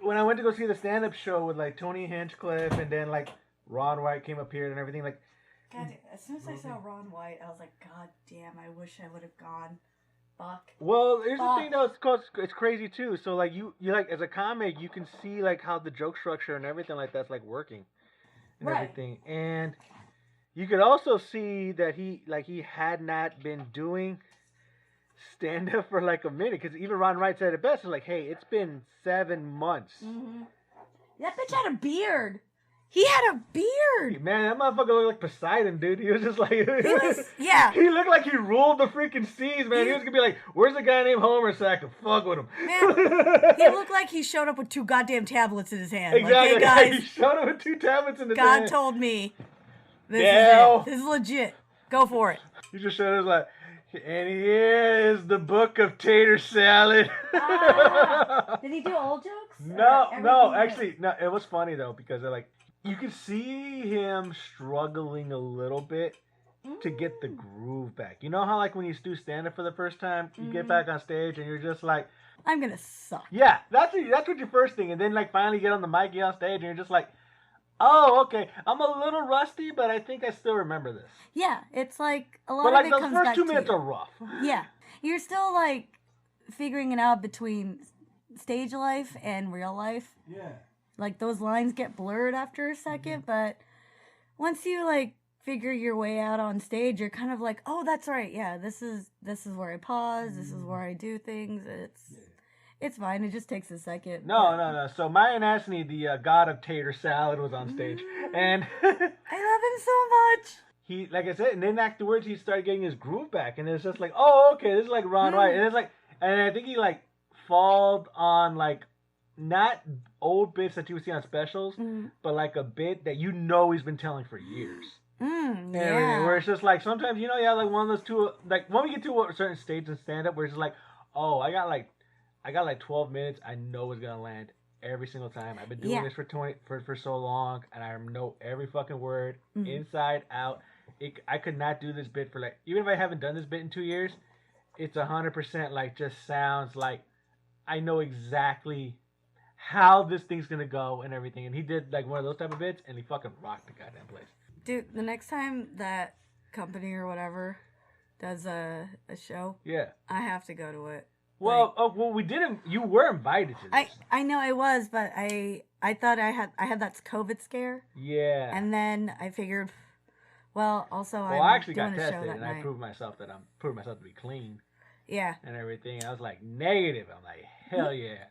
when I went to go see the stand-up show with like Tony Hinchcliffe and then like Ron White came up here and everything, like. God, as soon as I saw Ron White, I was like, God damn, I wish I would have gone. Fuck. Well, here's the thing though, it's crazy too. So like you like as a comic, you can see like how the joke structure and everything like that's like working and everything, and you could also see that he had not been doing stand up for like a minute because even Ron Wright said it best. It's like, hey, it's been 7 months. Mm-hmm. That bitch had a beard. He had a beard. Man, that motherfucker looked like Poseidon, dude. He was just like... Yeah. He looked like he ruled the freaking seas, man. He was going to be like, where's the guy named Homer so I can fuck with him? Man, he looked like he showed up with 2 goddamn tablets in his hand. Exactly. Like, hey, guys, he showed up with 2 tablets in his God hand. told me this is it. This is legit. Go for it. He just showed us like, and here is the book of tater salad. Did he do old jokes? No, actually, no. It was funny, though, because they're like, you can see him struggling a little bit to get the groove back. You know how like when you do stand-up for the first time, you get back on stage and you're just like... I'm gonna suck. Yeah, that's what your first thing. And then like finally get on the mic, get on stage, and you're just like, oh, okay, I'm a little rusty, but I think I still remember this. Yeah, it's like a lot of it comes back to But like the first 2 minutes are rough. Yeah, you're still like figuring it out between stage life and real life. Yeah. Like, those lines get blurred after a second, but once you, like, figure your way out on stage, you're kind of like, oh, that's right, yeah, this is where I pause, this is where I do things, it's fine, it just takes a second. No. So Maya Anastony, the god of tater salad, was on stage, and... I love him so much! He, like I said, and then afterwards he started getting his groove back, and it's just like, oh, okay, this is like Ron White, and it's like, and I think he, like, falled on, like, not old bits that you would see on specials, but like a bit that you know he's been telling for years. Yeah. Where it's just like, sometimes, you know, you have like one of those two, like when we get to a certain stage in stand-up where it's just like, oh, I got like 12 minutes, I know it's gonna land every single time. I've been doing this for so long, and I know every fucking word, inside, out. I could not do this bit for like, even if I haven't done this bit in 2 years, it's 100% like just sounds like I know exactly how this thing's gonna go and everything. And he did like one of those type of bits, and he fucking rocked the goddamn place. Dude, the next time that company or whatever does a show, I have to go to it. Well, we didn't. You were invited to this. I know I was, but I thought I had that COVID scare. Yeah. And then I figured, well, also I actually got doing a show tested, that and night. I proved myself to be clean. Yeah. And everything. I was like negative. I'm like, hell yeah.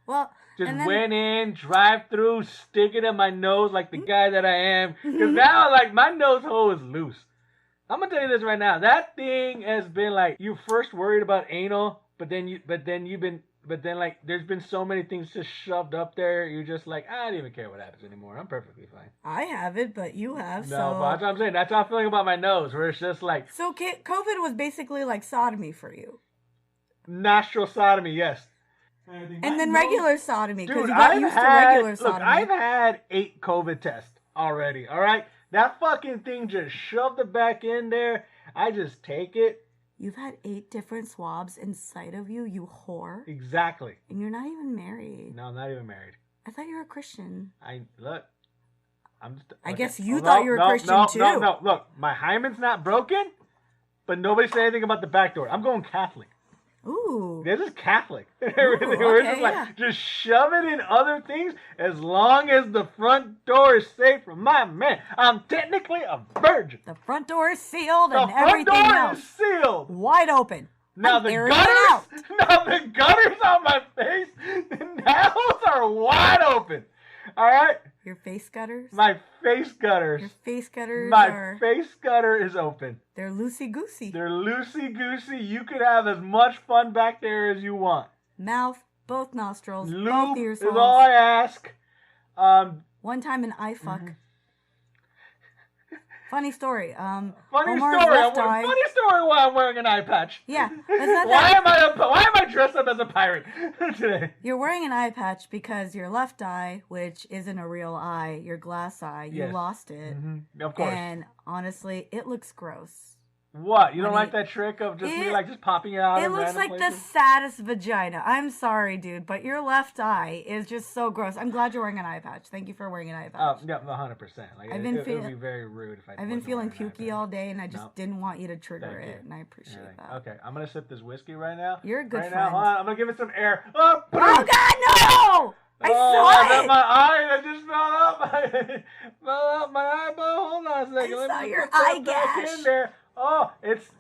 Well, just went in, drive through, stick it in my nose like the guy that I am. Because now, like, my nose hole is loose. I'm gonna tell you this right now. That thing has been like, you first worried about anal, but then like, there's been so many things just shoved up there. You're just like, I don't even care what happens anymore. I'm perfectly fine. I haven't, but you have. No, but that's what I'm saying. That's how I'm feeling about my nose, where it's just like. So COVID was basically like sodomy for you. Nostril sodomy, yes. And then regular sodomy, because you got used to regular sodomy. Look, I've had 8 COVID tests already, all right? That fucking thing just shoved it back in there. I just take it. You've had 8 different swabs inside of you, you whore. Exactly. And you're not even married. No, I'm not even married. I thought you were a Christian. I guess you thought you were a Christian, too. No. Look, my hymen's not broken, but nobody said anything about the back door. I'm going Catholic. Ooh. This is Catholic. Everything. We're just like, just shove it in other things as long as the front door is safe from my man. I'm technically a virgin. The front door is sealed and everything else. The front door is sealed. Wide open. Now the gutters on my face, the nails are wide open. All right? Your face gutters? My face gutters. Your face gutters My face gutter is open. They're loosey-goosey. They're loosey-goosey. You could have as much fun back there as you want. Mouth, both nostrils, Lube both ears. is all I ask. One time an eye fuck. Funny story. Funny story why I'm wearing an eye patch. Yeah. Why am I dressed up as a pirate today? You're wearing an eye patch because your left eye, which isn't a real eye, your glass eye, you lost it. Of course. And honestly, it looks gross. What? You don't like that trick of just me like just popping it out? It looks like places? the saddest vagina. I'm sorry, dude, but your left eye is just so gross. I'm glad you're wearing an eye patch. Thank you for wearing an eye patch. Yeah, 100%. Like it would be very rude if I. I've been feeling pukey all day, and I just didn't want you to trigger it, and I appreciate that. Okay, I'm gonna sip this whiskey right now. You're a good friend. Now, hold on, I'm gonna give it some air. Oh God, no! I saw it. My eye that just fell out my eyeball. Hold on a second. I saw your eye gash. In there. Oh, it's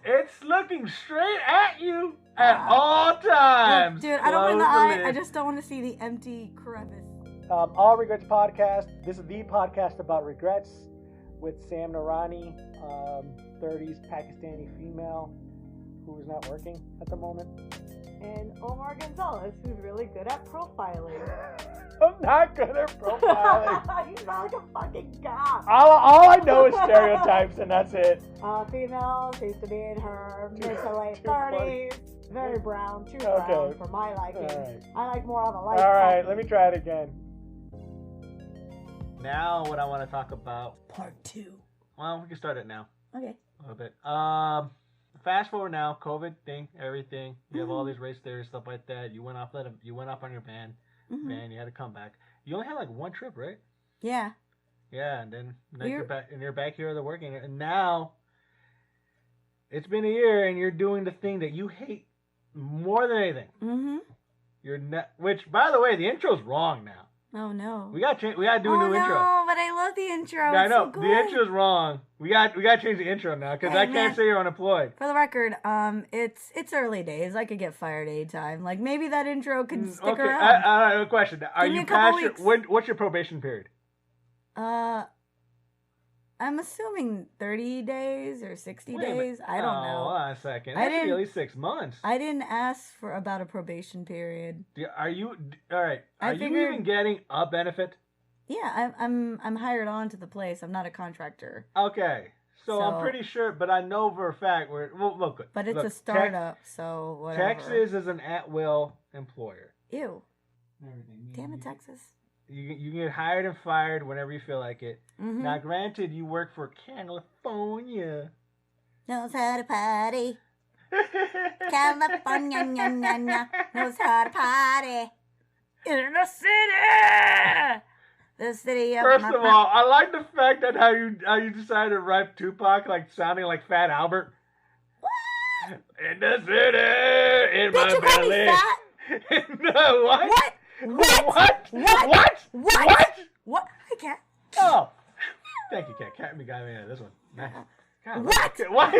looking straight at you at all times. Dude, I don't want the eye. I just don't want to see the empty crevice. All Regrets podcast. This is the podcast about regrets with Sam Narani, 30s Pakistani female who is not working at the moment. And Omar Gonzalez, who's really good at profiling. I'm not good at profiling. You sound like a fucking god. All I know is stereotypes, and that's it. Female seems to be in her mid to late 30s. Very brown, too brown for my liking. Right. I like more on the light. All right, let me try it again. Now, what I want to talk about. Part 2. Well, we can start it now. Okay. A little bit. Fast forward now, COVID thing, everything. You have all these race theories, stuff like that. You went off on your van. Man, you had to come back. You only had like one trip, right? Yeah. Yeah, and then you're back here working, and now it's been a year, and you're doing the thing that you hate more than anything. Which, by the way, the intro's wrong now. Oh no. We got to do a new intro. No, but I love the intro. Yeah, I know. So the intro's wrong. We got to change the intro now because I can't say you're unemployed. For the record, it's early days. I could get fired anytime. Like maybe that intro could stick around. I have a question. Are you past what's your probation period? I'm assuming 30 days or 60 days. I don't know. Hold on a second. That should be at least 6 months. I didn't ask about a probation period. Are you all right? Are you even getting a benefit? Yeah, I'm hired on to the place. I'm not a contractor. Okay. So I'm pretty sure, but I know for a fact look. But it's a startup, so whatever. Texas is an at-will employer. Ew. Damn it, Texas. You can get hired and fired whenever you feel like it. Now, granted, you work for California. Knows how to party. California knows how to party. In the city! The city of First of all, I like the fact that how you decided to write Tupac like sounding like Fat Albert. What? In the city, in my belly. No, what? What? What? I can't. Oh, thank you, Cat. Cat me got me into this one. God, what?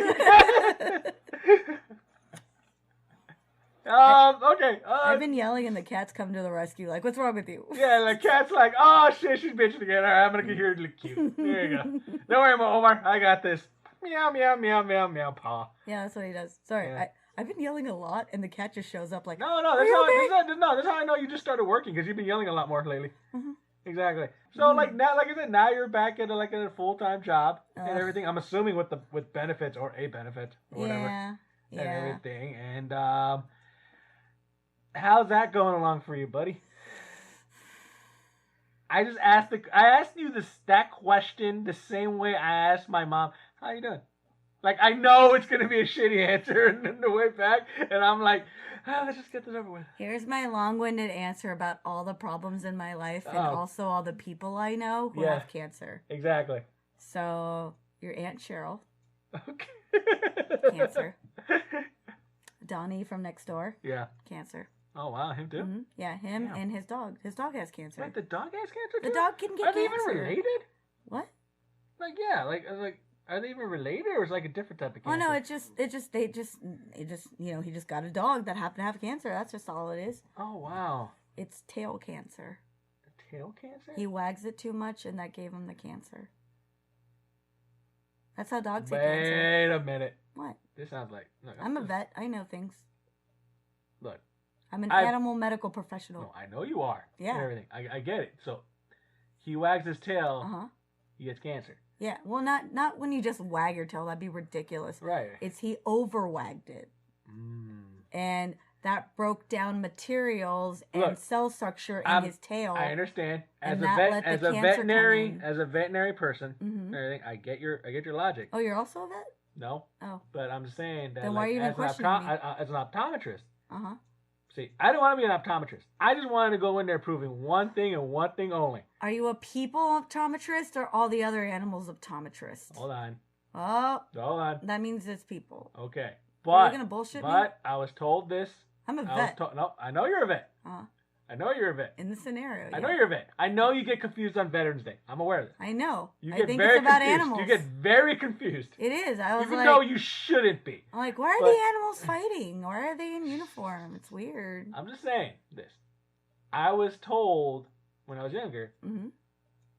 Okay. I've been yelling, and the cat's come to the rescue. Like, what's wrong with you? Yeah, the cat's like, oh shit, she's bitching again. All right, I'm gonna get here to look cute. There you go. Don't worry, Omar. I got this. Meow, meow, meow, meow, meow, paw. Yeah, that's what he does. Sorry, yeah. I've been yelling a lot, and the cat just shows up like, No, that's how I know you just started working, because you've been yelling a lot more lately. Exactly. So like I said, now you're back at a full-time job and everything. I'm assuming with benefits or a benefit or whatever. Yeah. And everything. And how's that going along for you, buddy? I asked you that question the same way I asked my mom, how you doing? Like, I know it's going to be a shitty answer and the way back, and I'm like, let's just get this over with. Here's my long-winded answer about all the problems in my life and also all the people I know who have cancer. Exactly. So, your Aunt Cheryl. Okay. Cancer. Donnie from next door. Yeah. Cancer. Oh, wow, him too? Yeah, him and his dog. His dog has cancer. Wait, the dog has cancer too? The dog can get cancer. Are cancer. they even related? What? Like, yeah, like, are they even related, or is it like a different type of cancer? Oh no, he just got a dog that happened to have cancer. That's just all it is. Oh wow. It's tail cancer. Tail cancer? He wags it too much, and that gave him the cancer. That's how dogs get cancer. cancer. Wait a minute. What? This sounds like... Look, I'm a vet. I know things. Look. I'm an animal medical professional. No, I know you are. Yeah. And everything. I get it. So, he wags his tail, he gets cancer. Yeah. Well, not when you just wag your tail. That'd be ridiculous. Right. It's he over-wagged it. And that broke down materials and cell structure in his tail. I understand. As a veterinary person, everything, I get your logic. Oh, you're also a vet? No. Oh. But I'm just saying that Then why are you even questioning me? As an optometrist. Uh-huh. See, I didn't want to be an optometrist. I just wanted to go in there proving one thing and one thing only. Are you a people optometrist or all the other animals optometrist? Hold on. Oh. Hold on. That means it's people. Okay. Are you gonna bullshit me? But I was told this. I'm a vet. No, I know you're a vet. Uh-huh. I know you're a vet. In the scenario, yeah. I know you're a vet. I know you get confused on Veterans Day. I'm aware of that. I know. I think it's about confused. animals. You get very confused. It is. I was Even like, though you shouldn't be. I'm like, why are the animals fighting? Why are they in uniform? It's weird. I'm just saying this. I was told when I was younger,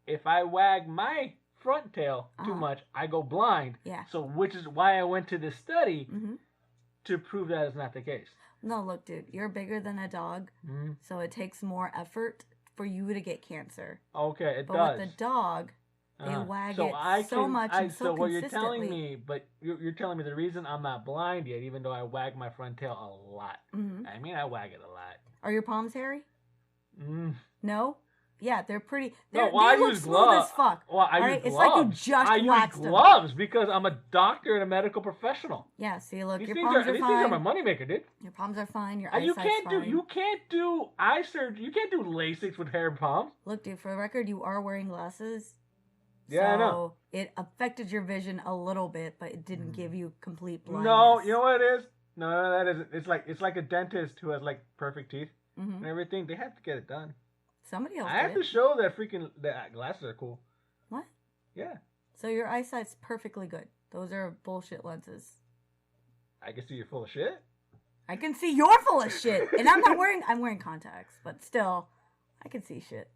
if I wag my front tail too much, I go blind. Yeah. So, which is why I went to this study to prove that is not the case. No, look, dude, you're bigger than a dog, so it takes more effort for you to get cancer. Okay, it does. But with the dog, they wag it so much and so what you're consistently. telling me, but you're telling me the reason I'm not blind yet, even though I wag my front tail a lot. I mean, I wag it a lot. Are your palms hairy? No? Yeah, they're pretty. No, they why look use smooth gloves? as fuck. Well, I use gloves. It's like you just I waxed use gloves because I'm a doctor and a medical professional. Yeah, see, look, These your things palms are these fine. things are my moneymaker, dude. Your palms are fine. Your And eyesight's fine. You can't do eye surgery. You can't do LASIK with hair and palms. Look, dude, for the record, you are wearing glasses. Yeah, I know. So it affected your vision a little bit, but it didn't give you complete blindness. No, you know what it is? No, that isn't. It's like a dentist who has like perfect teeth and everything. They have to get it done. Somebody else I have to show that that glasses are cool. What? Yeah. So your eyesight's perfectly good. Those are bullshit lenses. I can see you're full of shit. I can see you're full of shit, and I'm wearing contacts, but still, I can see shit.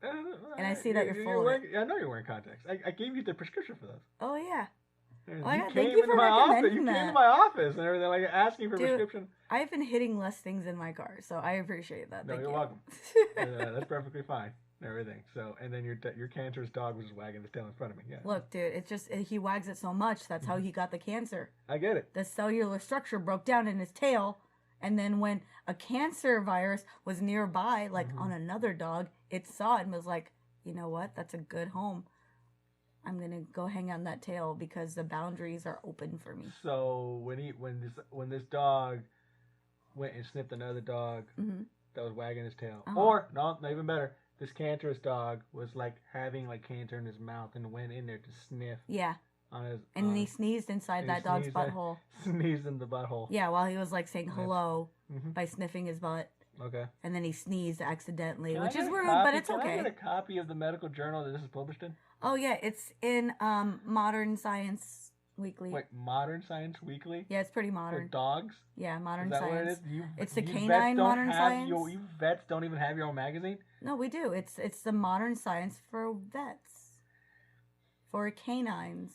And I see that you're full of it. I know you're wearing contacts. I gave you the prescription for those. Oh yeah. Thank you for recommending that. You came to my office and everything, like asking for prescription. I've been hitting less things in my car, so I appreciate that. No, you're welcome. That's perfectly fine. And everything. So, and then your cancerous dog was just wagging his tail in front of me. Yeah. Look, dude, it's just he wags it so much. That's how he got the cancer. I get it. The cellular structure broke down in his tail, and then when a cancer virus was nearby, like on another dog, it saw it and was like, you know what? That's a good home. I'm gonna go hang on that tail because the boundaries are open for me. So when this dog went and snipped another dog that was wagging his tail, or no, not even better, this cancerous dog was like having like cancer in his mouth and went in there to sniff. Yeah. On his, and he sneezed inside that dog's butthole. Sneezed in the butthole. Yeah, while he was like saying hello by sniffing his butt. Okay. And then he sneezed accidentally, which is rude, but it's okay. okay. Can I get a copy of the medical journal that this is published in? Oh yeah, it's in Modern Science Weekly. Wait, Modern Science Weekly? Yeah, it's pretty modern. For dogs? Yeah, Modern Is that Science. what it is? It's the Canine Modern Science. You vets don't even have your own magazine? No, we do. It's the Modern Science for vets. For canines.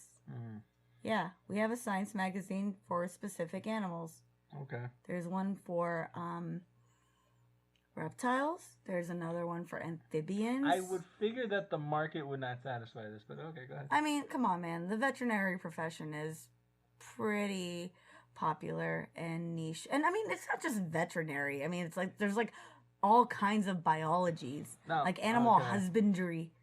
Yeah, we have a science magazine for specific animals. Okay. There's one for reptiles. There's another one for amphibians. I would figure that the market would not satisfy this, but okay, go ahead. I mean, come on, man. The veterinary profession is pretty popular and niche. And I mean, it's not just veterinary. I mean, it's like there's like all kinds of biologies. Like animal husbandry,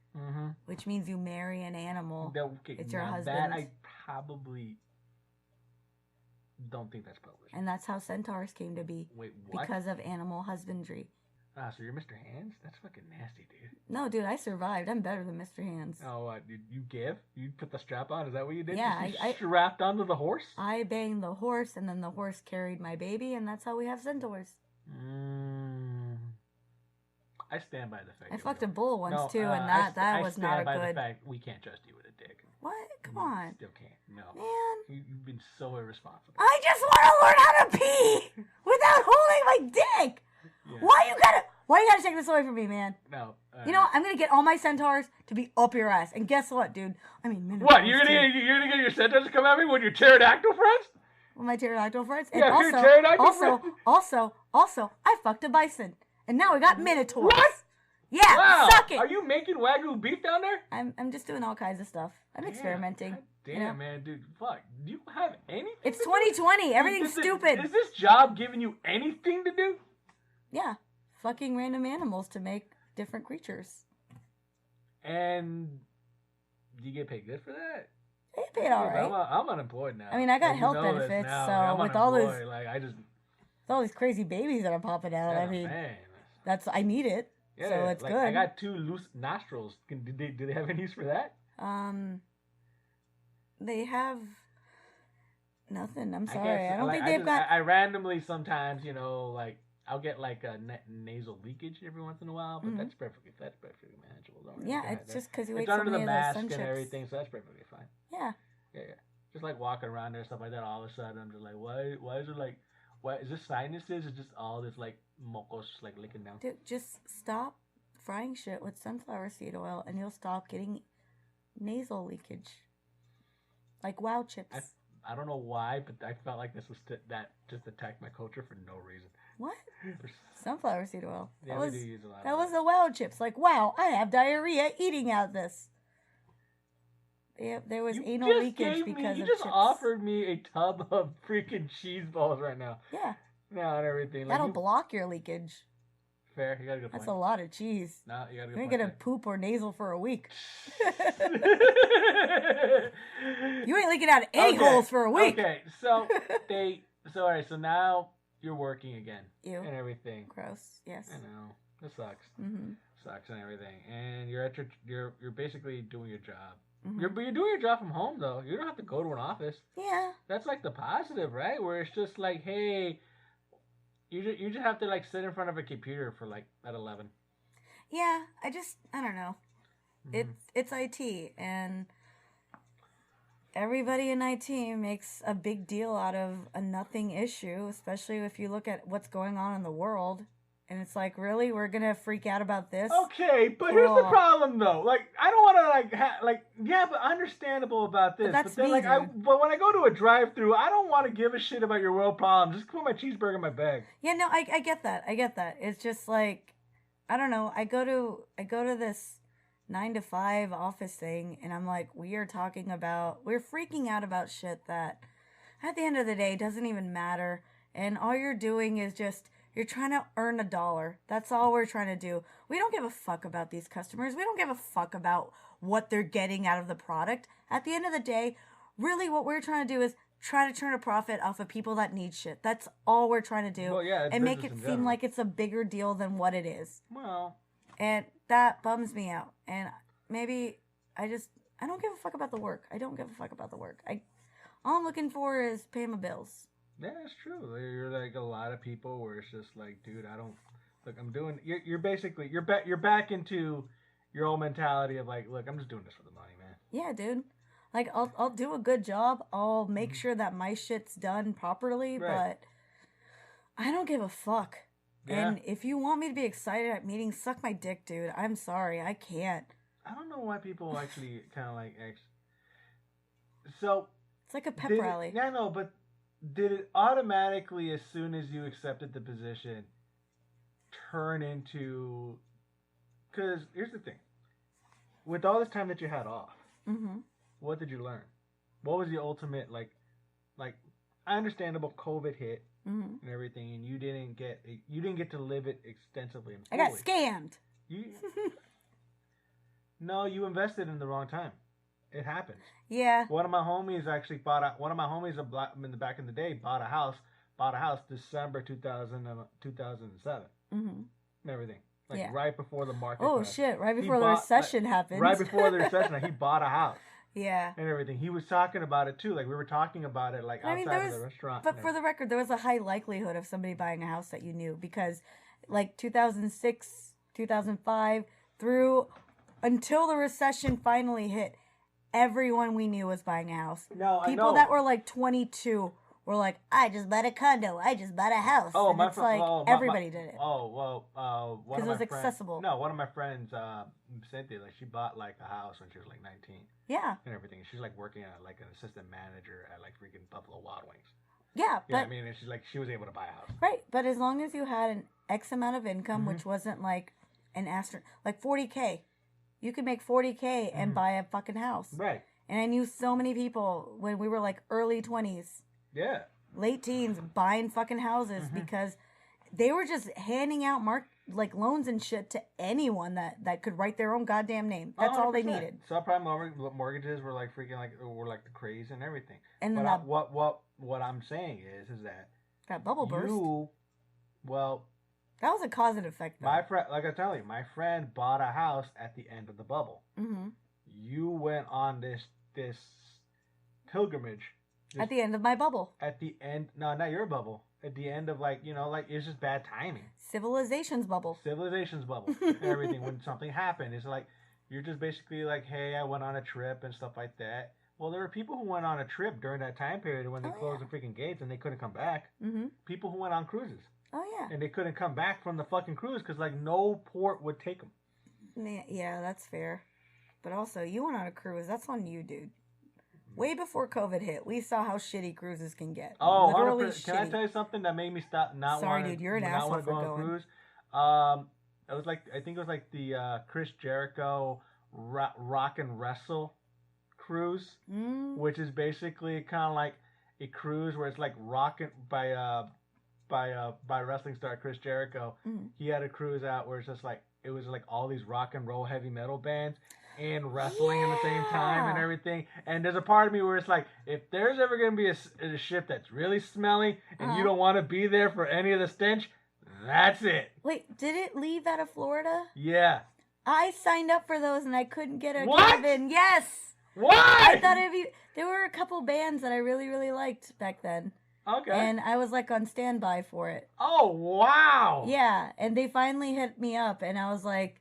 which means you marry an animal. It's your husband. That I probably don't think that's published. And that's how centaurs came to be. Wait, what? Because of animal husbandry. Ah, so you're Mr. Hands? That's fucking nasty, dude. No, dude, I survived. I'm better than Mr. Hands. Oh, what? You give? You put the strap on? Is that what you did? Yeah, I strapped onto the horse? I banged the horse, and then the horse carried my baby, and that's how we have centaurs. I stand by the fact. I fucked a bull once, too, and that was not a good... I stand by the fact we can't trust you with a dick. What? Come on. Still can't. No. Man. You've been so irresponsible. I just want to learn how to pee without holding my dick. Yeah. Why you gotta take this away from me, man? No. You know what? I'm gonna get all my centaurs to be up your ass. And guess what, dude? I mean, what? You're gonna get your centaurs to come at me with your pterodactyl friends? With my pterodactyl friends? Yeah, and your pterodactyl friends. Also, I fucked a bison. And now we got minotaurs. What? Yeah, wow. Suck it. Are you making Wagyu beef down there? I'm just doing all kinds of stuff. I'm experimenting. God damn, man, dude. Fuck. Do you have anything? It's 2020. Everything's stupid. Is this job giving you anything to do? Yeah. Fucking random animals to make different creatures. And do you get paid good for that? They paid all right. I'm unemployed now. I mean, I got Like, health you know this benefits, now. so Like, I'm with all unemployed. those, like I just with all these crazy babies that are popping out, yeah, I mean, man. I need it, Yeah, so it's like, good. I got 2 loose nostrils. Do they have any use for that? They have nothing. I'm I sorry. guess, I don't like, think I they've just, got. I randomly sometimes, like I'll get like a nasal leakage every once in a while, but that's perfectly manageable. Don't worry. Yeah, Go ahead. it's just because you ate It's so under many the of those mask sun and chips. everything, so that's perfectly fine. Yeah. Yeah. Just like walking around there and stuff like that. All of a sudden, I'm just like, why is it like, why is this sinuses? It's just all this like mocos like licking down. Dude, just stop frying shit with sunflower seed oil, and you'll stop getting nasal leakage. Like wow chips. I don't know why, but I felt like this was that just attacked my culture for no reason. What? Sunflower seed oil. Yeah, we do use a lot. That was the wow chips. Like, wow, I have diarrhea eating out this. Yeah, there was anal leakage because you of just chips. offered me a tub of freaking cheese balls right now. Yeah. Now and everything. Like, That'll block your leakage. Fair, you got a good point. That's a lot of cheese. No, you got a good You're point. gonna poop or nasal for a week. You ain't leaking out any holes for a week. Okay, so all right, so now you're working again. Ew. And everything. Gross. Yes. I know. This sucks. Mm-hmm. Sucks and everything. And you're you're basically doing your job. Mm-hmm. You're doing your job from home though. You don't have to go to an office. Yeah. That's like the positive, right? Where it's just like, hey, you just have to like sit in front of a computer for like at 11. Yeah. I don't know. Mm-hmm. It's IT, and everybody in IT makes a big deal out of a nothing issue, especially if you look at what's going on in the world. And it's like, really, we're gonna freak out about this? Okay, but here's the problem, though. Like, I don't want to yeah, but understandable about this. But that's then, me, but when I go to a drive-through, I don't want to give a shit about your world problem. Just put my cheeseburger in my bag. Yeah, no, I get that. I get that. It's just like, I don't know. I go to this 9 to 5 office thing, and I'm like, we're freaking out about shit that, at the end of the day, doesn't even matter. And all you're doing is just. You're trying to earn $1. That's all we're trying to do. We don't give a fuck about these customers. We don't give a fuck about what they're getting out of the product. At the end of the day, really what we're trying to do is try to turn a profit off of people that need shit. That's all we're trying to do. Well, yeah, and make it seem like it's a bigger deal than what it is. Well. And that bums me out. And maybe I don't give a fuck about the work. I don't give a fuck about the work. All I'm looking for is pay my bills. Yeah, that's true. You're like a lot of people where it's just like, dude, I don't look. I'm doing. You're basically you're back into your old mentality of like, look, I'm just doing this for the money, man. Yeah, dude. Like I'll do a good job. I'll make sure that my shit's done properly, but I don't give a fuck. Yeah. And if you want me to be excited at meetings, suck my dick, dude. I'm sorry, I can't. I don't know why people actually kind of like. So it's like a pep rally. Yeah, I know, but. Did it automatically, as soon as you accepted the position, turn into... Because here's the thing. With all this time that you had off, what did you learn? What was the ultimate, like understandable COVID hit and everything, and you didn't get to live it extensively and fully. I got scammed. No, you invested in the wrong time. It happens. Yeah. One of my homies in the back in the day bought a house December 2007. And everything. Right before the market crashed. Shit, right before the recession happened. Right before the recession, he bought a house. Yeah. And everything. He was talking about it too. Like we were talking about it outside of the restaurant. But for the record, there was a high likelihood of somebody buying a house that you knew because 2006, 2005 through until the recession finally hit, everyone we knew was buying a house. No, people that were 22 were like, I just bought a condo. I just bought a house. Oh, and everybody did it. Oh, well, because it was accessible. No, one of my friends, Cynthia, she bought a house when she was 19. Yeah. And everything. She's working at an assistant manager at freaking Buffalo Wild Wings. Yeah, but I mean, and she was able to buy a house. Right, but as long as you had an X amount of income, which wasn't an astronaut, $40K. You could make $40K and buy a fucking house. Right. And I knew so many people when we were early 20s. Yeah. Late teens buying fucking houses because they were just handing out like loans and shit to anyone that could write their own goddamn name. That's all they 100%. needed. Subprime mortgages were like freaking were like the craze and everything. And then but what I'm saying is that bubble burst. Well, that was a cause and effect. Though. My friend, like I tell you, my friend bought a house at the end of the bubble. Mm-hmm. You went on this pilgrimage. At the end of my bubble. At the end, no, not your bubble. At the end of it's just bad timing. Civilization's bubble. Everything when something happened, it's like you're just basically like, hey, I went on a trip and stuff like that. Well, there were people who went on a trip during that time period when they closed the freaking gates and they couldn't come back. Mm-hmm. People who went on cruises. Oh yeah. And they couldn't come back from the fucking cruise because like no port would take them. Yeah, that's fair. But also, you went on a cruise. That's on you, dude. Way before COVID hit, we saw how shitty cruises can get. Oh, literally 100%. shitty. Can I tell you something that made me stop not Sorry, wanting, dude, you're an not asshole want to for go on going. a cruise? I think it was like the Chris Rock and Wrestle cruise, which is basically kind of like a cruise where it's like rocking by wrestling star Chris Jericho. He had a cruise out where it's just like it was like all these rock and roll heavy metal bands and wrestling at the same time and everything. And there's a part of me where it's like, if there's ever going to be a ship that's really smelly and you don't want to be there for any of the stench, that's it. Wait, did it leave out of Florida? Yeah. I signed up for those and I couldn't get a What? cabin. Yes. Why? I thought there were a couple bands that I really, really liked back then. Okay. And I was like on standby for it. Oh, wow. Yeah. And they finally hit me up and I was like,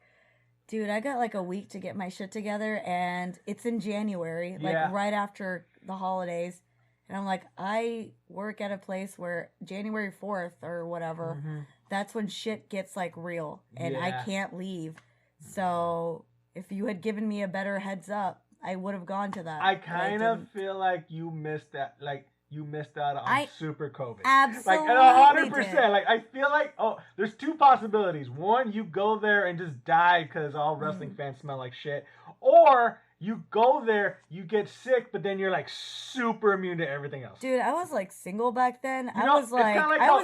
dude, I got like a week to get my shit together and it's in January, like right after the holidays. And I'm like, I work at a place where January 4th or whatever, that's when shit gets like real and I can't leave. So if you had given me a better heads up, I would have gone to that. I kind of feel like you missed that. Like, you missed out on super COVID. Absolutely. Like, 100%. Like, I feel like, there's two possibilities. One, you go there and just die because all wrestling fans smell like shit. Or you go there, you get sick, but then you're like super immune to everything else. Dude, I was like single back then. I was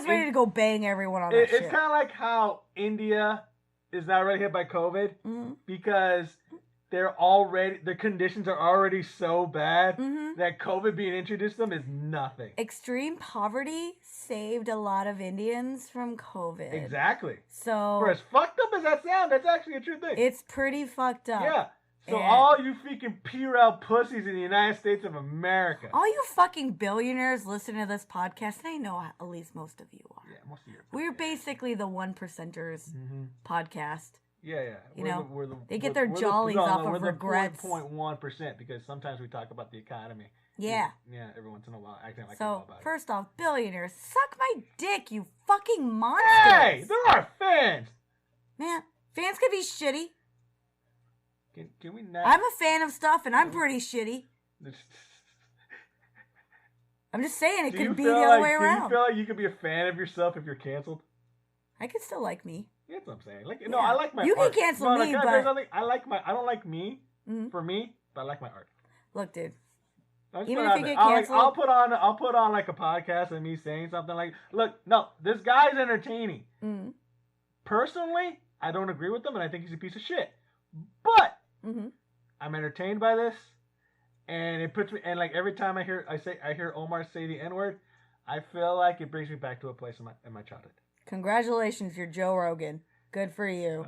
ready to go bang everyone on that shit. It's kind of like how India is not already hit by COVID because the conditions are already so bad that COVID being introduced to them is nothing. Extreme poverty saved a lot of Indians from COVID. Exactly. So for as fucked up as that sounds, that's actually a true thing. It's pretty fucked up. Yeah. So all you freaking Purell pussies in the United States of America. All you fucking billionaires listen to this podcast, and I know at least most of you are. Yeah, most of you. We're basically the 1%ers podcast. Yeah. They get their jollies off of we're regrets. the 0.1% because sometimes we talk about the economy. Yeah. Yeah, every once in a while. Acting like I So, know about first off, billionaires, suck my dick, you fucking monsters. Hey, there are fans. Man, fans can be shitty. Can we not? I'm a fan of stuff, and I'm pretty shitty. I'm just saying, it could be the other way around. Do you feel like you could be a fan of yourself if you're canceled? I could still like me. Yeah, that's what I'm saying. Like, no, I like my you art. You can cancel me, but... I don't like me, for me, but I like my art. Look, dude. Even if you get canceled... I'll put on like a podcast and me saying something like, look, no, this guy's entertaining. Personally, I don't agree with him, and I think he's a piece of shit. But... I'm entertained by this, and it puts me. And like every time I hear Omar say the N-word, I feel like it brings me back to a place in my childhood. Congratulations, you're Joe Rogan. Good for you.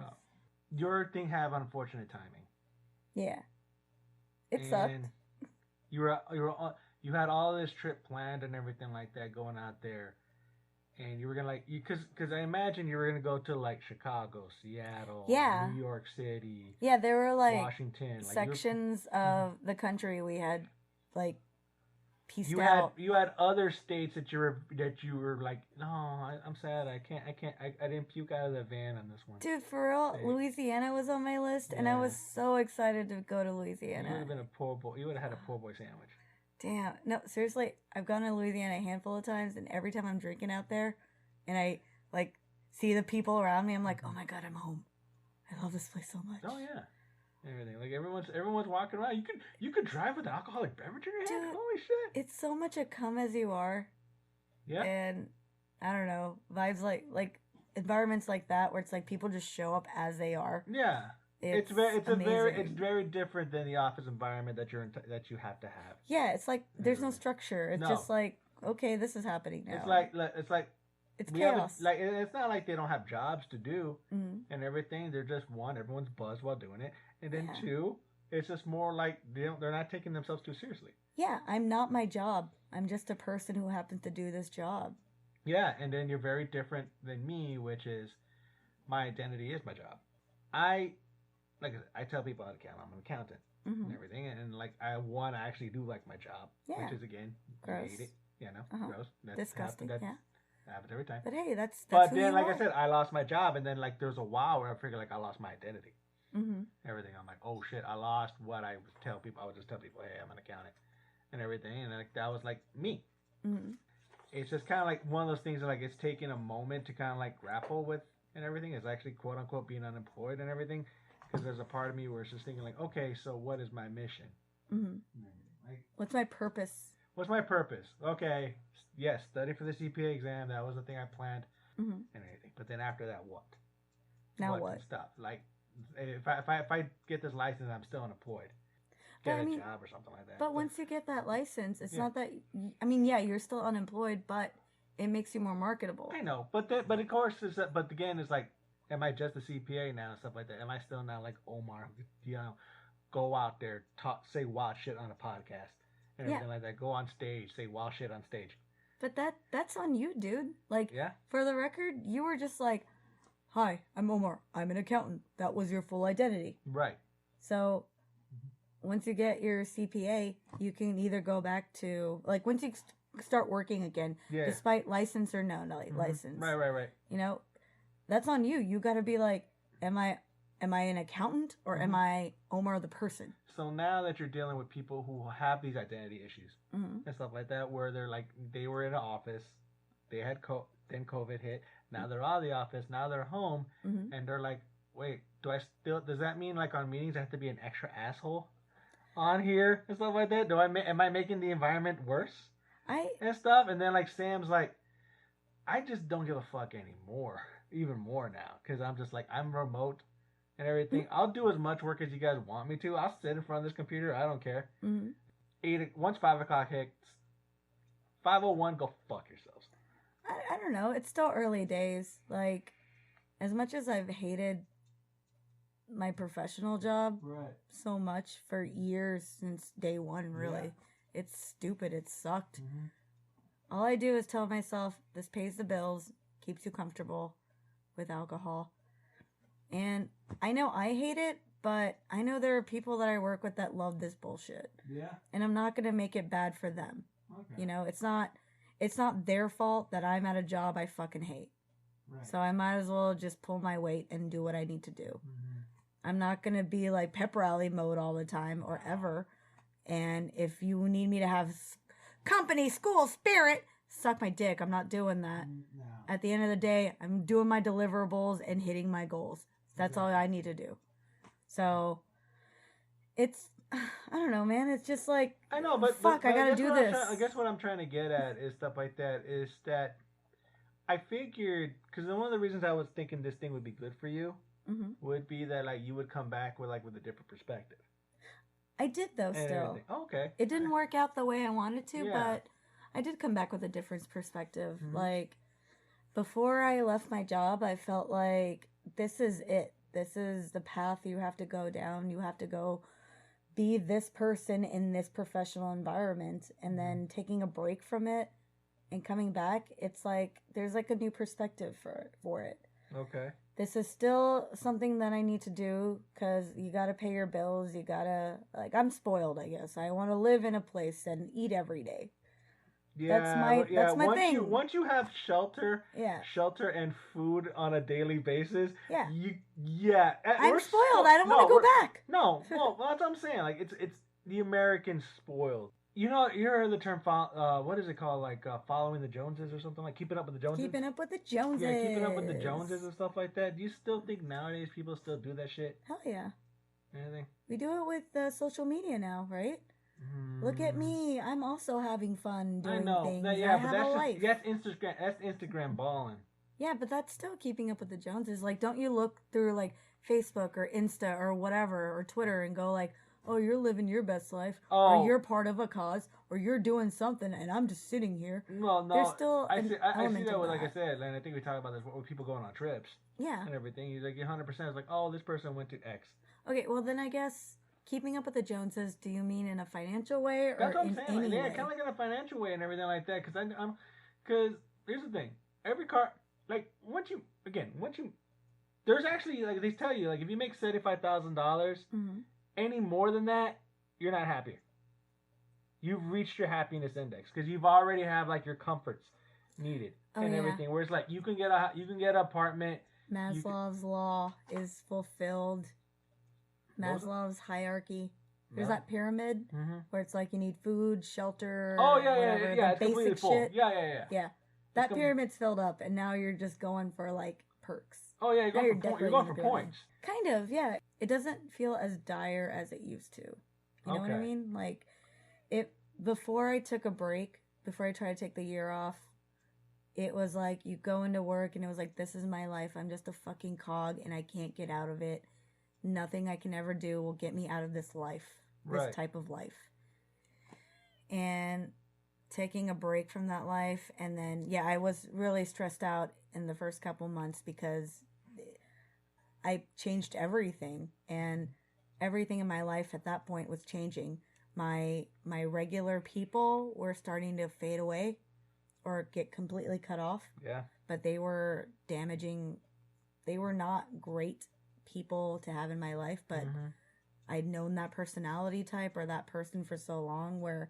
Your thing have unfortunate timing. Yeah, it sucked. You had all this trip planned and everything like that going out there. And you were gonna because I imagine you were gonna go to like Chicago, Seattle, New York City. Yeah, there were like Washington sections of the country we had like pieced out. You had other states that you were like, no, I'm sad, I didn't puke out of the van on this one. Dude, for real, Louisiana was on my list, and I was so excited to go to Louisiana. You would have been a poor boy. You would have had a poor boy sandwich. Damn. No, seriously, I've gone to Louisiana a handful of times, and every time I'm drinking out there, and I, like, see the people around me, I'm like, oh my God, I'm home. I love this place so much. Oh, yeah. Everything. Like, everyone's walking around. You could drive with an alcoholic beverage in your hand? Holy shit. It's so much a come as you are. Yeah. And, I don't know, vibes like, environments like that where it's like people just show up as they are. Yeah. It's very different than the office environment that that you have to have. Yeah, it's like there's no structure. It's just like, okay, this is happening now. It's like it's chaos. It's not like they don't have jobs to do and everything. They're just one, everyone's buzzed while doing it, and then two, it's just more like they're not taking themselves too seriously. Yeah, I'm not my job. I'm just a person who happens to do this job. Yeah, and then you're very different than me, which is my identity is my job. I tell people how to count. I'm an accountant and everything, and like I want to actually do like my job, which is again gross. I hate it. Gross. That's disgusting. Happens every time. But hey, that's but then, like I said, I lost my job, and then like there's a while where I figured like I lost my identity. Everything. I'm like, oh shit, I lost what I would tell people. I would just tell people, hey, I'm an accountant, and everything, and like that was like me. It's just kind of like one of those things that like it's taking a moment to kind of like grapple with and everything. Is actually quote unquote being unemployed and everything, because there's a part of me where it's just thinking like, okay, so what is my mission? Like, what's my purpose? What's my purpose? Okay, yes, study for the CPA exam. That was the thing I planned and everything. But then after that, what? Now what? Stuff like if I get this license, I'm still unemployed. Get a job or something like that. But once you get that license, it's not that. I mean, yeah, you're still unemployed, but it makes you more marketable. I know, but of course, but again, it's like, am I just a CPA now and stuff like that? Am I still now like Omar? Go out there, say wild shit on a podcast and everything like that. Go on stage, say wild shit on stage. But that's on you, dude. Like, for the record, you were just like, "Hi, I'm Omar. I'm an accountant." That was your full identity, right? So. Once you get your CPA, you can either go back to, like, once you start working again, despite license or no license. Right. You know, that's on you. You got to be like, am I an accountant or am I Omar the person? So now that you're dealing with people who have these identity issues and stuff like that, where they're like, they were in an office, they had then COVID hit, now they're out of the office, now they're home, and they're like, wait, does that mean like on meetings I have to be an extra asshole on here and stuff like that? Am I making the environment worse? And stuff? And then like Sam's like, I just don't give a fuck anymore, even more now, because I'm just like, I'm remote and everything. I'll do as much work as you guys want me to. I'll sit in front of this computer. I don't care. Once 5 o'clock hits, 5:01, go fuck yourselves. I don't know. It's still early days. Like, as much as I've hated my professional job so much for years, since day one, really. It's stupid. It sucked. All I do is tell myself, this pays the bills, keeps you comfortable with alcohol. And I know I hate it, but I know there are people that I work with that love this bullshit. And I'm not going to make it bad for them. You know, it's not their fault that I'm at a job I fucking hate. So I might as well just pull my weight and do what I need to do. I'm not going to be like pep rally mode all the time or ever. And if you need me to have company, school, spirit, suck my dick. I'm not doing that. No. At the end of the day, I'm doing my deliverables and hitting my goals. That's all I need to do. So it's, I don't know, man. It's just like, I know, but fuck, but I gotta do this. I guess what I'm trying to get at is stuff like that is that I figured, because one of the reasons I was thinking this thing would be good for you would be that like you would come back with a different perspective. I did though. Still, okay. It didn't work out the way I wanted to, but I did come back with a different perspective. Like before I left my job, I felt like this is it. This is the path you have to go down. You have to go be this person in this professional environment, and then taking a break from it and coming back, it's like there's like a new perspective for it. Okay. This is still something that I need to do because you got to pay your bills. You got to, like, I'm spoiled, I guess. I want to live in a place and eat every day. Yeah, that's my thing. Once you have shelter and food on a daily basis, I'm spoiled. I don't want to go back. No, well, that's what I'm saying. Like it's the American spoiled. You know, you heard the term, what is it called? Like, following the Joneses or something? Like, keeping up with the Joneses? Keeping up with the Joneses. Yeah, keeping up with the Joneses and stuff like that. Do you still think nowadays people still do that shit? Hell yeah. Anything? We do it with social media now, right? Look at me. I'm also having fun doing things. I have a life. That's Instagram balling. Yeah, but that's still keeping up with the Joneses. Like, don't you look through, like, Facebook or Insta or whatever, or Twitter and go, like, oh, you're living your best life, or you're part of a cause, or you're doing something, and I'm just sitting here. Well, no, There's still I see that with, that. like I said, and I think we talked about this with people going on trips. Yeah. And everything. He's like, 100%. It's like, oh, this person went to X. Okay, well, then I guess keeping up with the Joneses, do you mean in a financial way or That's what I'm in saying. any Yeah, way? kind of like in a financial way and everything like that. Because here's the thing. Every car, like, once you, there's actually, like, they tell you, like, if you make $75,000, any more than that, you're not happier. You've reached your happiness index because you've already have, like, your comforts needed and everything. Where it's like, you can get an apartment. Maslow's law is fulfilled. Maslow's hierarchy. There's that pyramid where it's like you need food, shelter, yeah, the basic full. shit. Yeah. That pyramid's filled up, and now you're just going for like perks. Oh yeah, you're going for points. Kind of, yeah. It doesn't feel as dire as it used to. You know what I mean? Like, before I took a break, before I tried to take the year off, it was like you go into work and it was like, this is my life. I'm just a fucking cog and I can't get out of it. Nothing I can ever do will get me out of this life, this type of life. And taking a break from that life, and then, I was really stressed out in the first couple months because I changed everything, and everything in my life at that point was changing. My regular people were starting to fade away or get completely cut off. Yeah. But they were damaging. They were not great people to have in my life, but I'd known that personality type or that person for so long where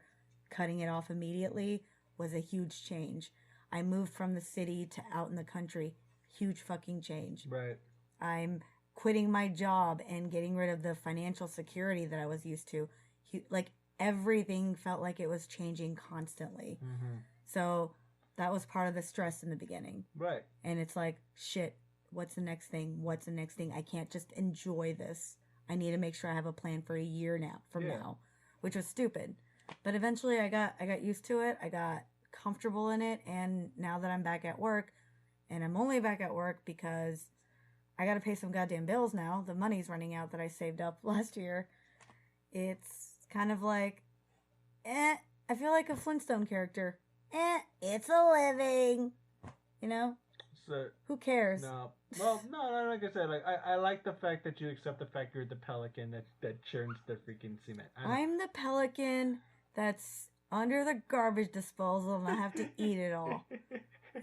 cutting it off immediately was a huge change. I moved from the city to out in the country. Huge fucking change. Right. I'm quitting my job and getting rid of the financial security that I was used to. Like, everything felt like it was changing constantly. So that was part of the stress in the beginning. Right. And it's like, shit, what's the next thing? What's the next thing? I can't just enjoy this. I need to make sure I have a plan for a year now, which was stupid. But eventually I got used to it. I got comfortable in it. And now that I'm back at work, and I'm only back at work because I got to pay some goddamn bills now. The money's running out that I saved up last year. It's kind of like, I feel like a Flintstone character. It's a living. You know? So, who cares? No. Well, no, like I said, like I like the fact that you accept the fact you're the pelican that churns the freaking cement. I'm the pelican that's under the garbage disposal and I have to eat it all.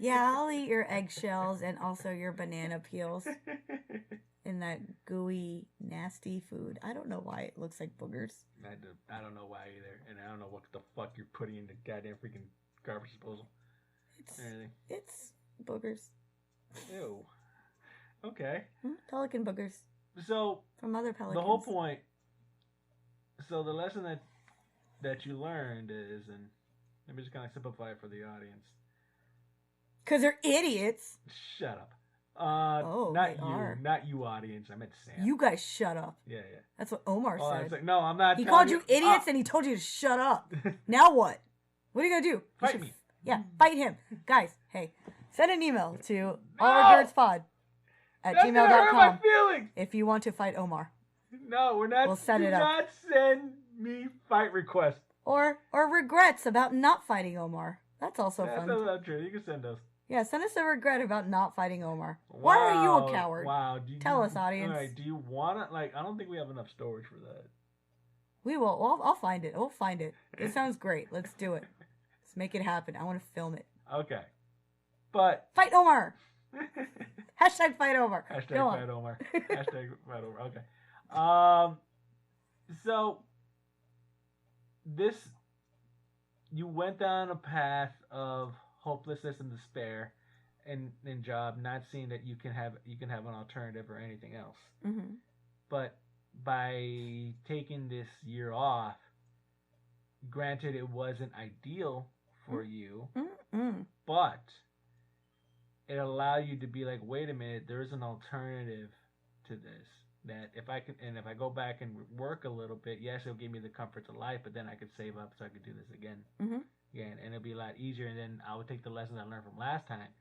Yeah, I'll eat your eggshells and also your banana peels. In that gooey, nasty food. I don't know why it looks like boogers. I don't know why either. And I don't know what the fuck you're putting in the goddamn freaking garbage disposal. It's boogers. Ew. Okay. Pelican boogers. So, from other pelicans. The whole point. So, the lesson that you learned is, and let me just kind of simplify it for the audience. Because they're idiots. Shut up. Not you, audience. I meant Sam. You guys shut up. Yeah. That's what Omar said. Like, no, I'm not. He called you idiots and he told you to shut up. Now what? What are you gonna do? Fight me. Yeah, fight him, guys. Hey, send an email to allregertspod@gmail.com. Hurt my feelings. If you want to fight Omar. No, we're not. We'll set it up. Do not send me fight requests. Or regrets about not fighting Omar. That's also fun. That's not true. You can send us. Yeah, send us a regret about not fighting Omar. Wow. Why are you a coward? Wow. Tell us, audience. All right, do you want to, I don't think we have enough storage for that. We will. Well, I'll find it. We'll find it. It sounds great. Let's do it. Let's make it happen. I want to film it. Okay. But. Fight Omar! Hashtag fight Omar. Hashtag fight Omar. Hashtag fight Omar. Okay. So, you went down a path of hopelessness and despair in job, not seeing that you can have an alternative or anything else. But by taking this year off, granted it wasn't ideal for you, but it allowed you to be like, wait a minute, there's an alternative to this. That if I go back and work a little bit, yes, it'll give me the comforts of life, but then I could save up so I could do this again. And it'll be a lot easier. And then I would take the lessons I learned from last time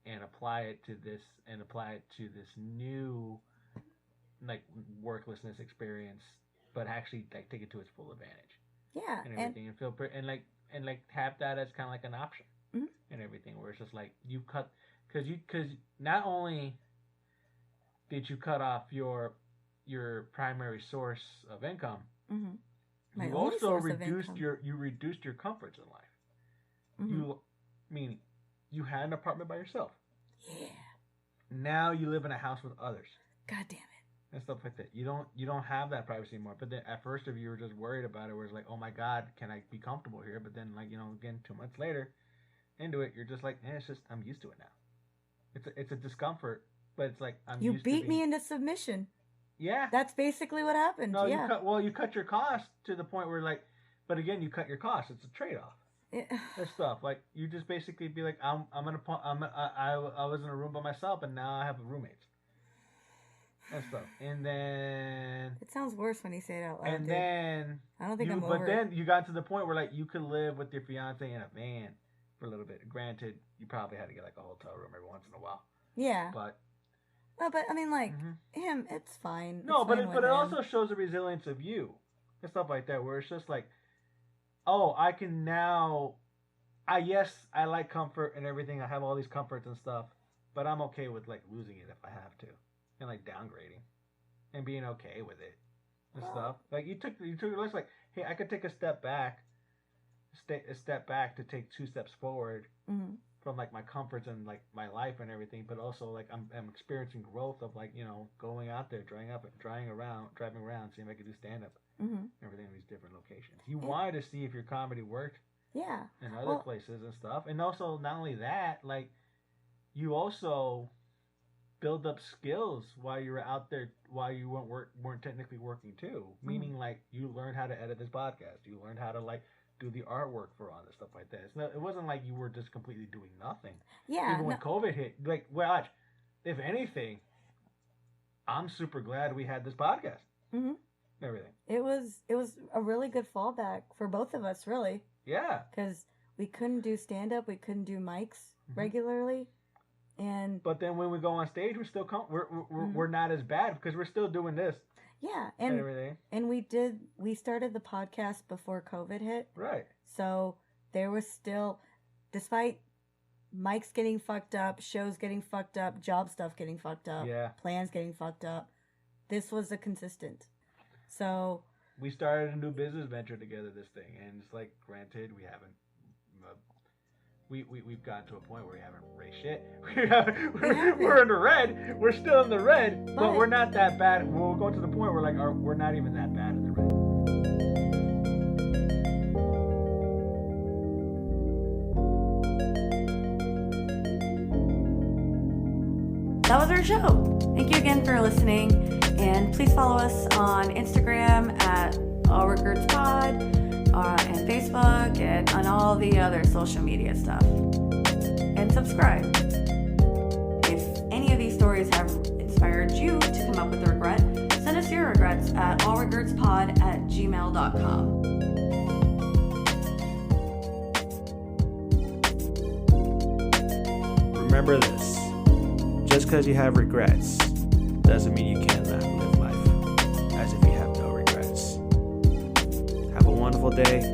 and apply it to this new like worklessness experience, but actually like take it to its full advantage. Yeah, And everything, and feel and have that as kind of like an option, mm-hmm. and everything, where it's just like you cut because not only did you cut off your primary source of income, mm-hmm. you also reduced your comforts in life. Mm-hmm. Meaning you had an apartment by yourself. Yeah. Now you live in a house with others. God damn it. And stuff like that. You don't have that privacy anymore. But then at first, if you were just worried about it, where it's like, oh my God, can I be comfortable here? But then, like, again, 2 months later, into it, you're just like, it's just I'm used to it now. It's a discomfort, but it's like I'm. You beat me into submission. Yeah. That's basically what happened. No, yeah. you cut your costs to the point where like, but again, you cut your costs. It's a trade off. There's stuff like you just basically be like, I was in a room by myself and now I have roommates. And stuff, and then it sounds worse when you say it out loud. And then I don't think I'm over. But then you got to the point where like you could live with your fiance in a van for a little bit. Granted, you probably had to get like a hotel room every once in a while. Yeah. But. Well, but I mean, like him, it's fine. No, it's but fine it also shows the resilience of you and stuff like that, where it's just like, oh, I can now. Yes, I like comfort and everything. I have all these comforts and stuff, but I'm okay with like losing it if I have to. And like downgrading, and being okay with it, and stuff. Like you took it's like, hey, I could take a step back to take 2 steps forward from like my comforts and like my life and everything, but also like I'm experiencing growth of like going out there, driving around, seeing if I could do stand up, everything in these different locations. You wanted to see if your comedy worked, in other places and stuff, and also not only that, like you also build up skills while you were out there, while you weren't technically working too. Meaning, like you learned how to edit this podcast, you learned how to like do the artwork for all this stuff like that. It wasn't like you were just completely doing nothing. Yeah. Even when COVID hit, like watch, if anything, I'm super glad we had this podcast. Everything. It was a really good fallback for both of us, really. Yeah. Because we couldn't do stand up, we couldn't do mics regularly. But then when we go on stage, we're still we're not as bad because we're still doing this. Yeah, and everything. And we started the podcast before COVID hit. Right. So there was still, despite mics getting fucked up, shows getting fucked up, job stuff getting fucked up, plans getting fucked up, this was a consistent. So we started a new business venture together, this thing, and it's like, granted, we haven't. We've gotten to a point where we haven't raised shit. We're in the red. We're still in the red, but we're not that bad. We'll go to the point where like we're not even that bad in the red. That was our show. Thank you again for listening, and please follow us on Instagram at Regerts Pod. And Facebook and on all the other social media stuff. And subscribe. If any of these stories have inspired you to come up with a regret, send us your regrets at allregertspod@gmail.com. Remember this. Just because you have regrets doesn't mean you cannot live life as if you have no regrets. Have a wonderful day.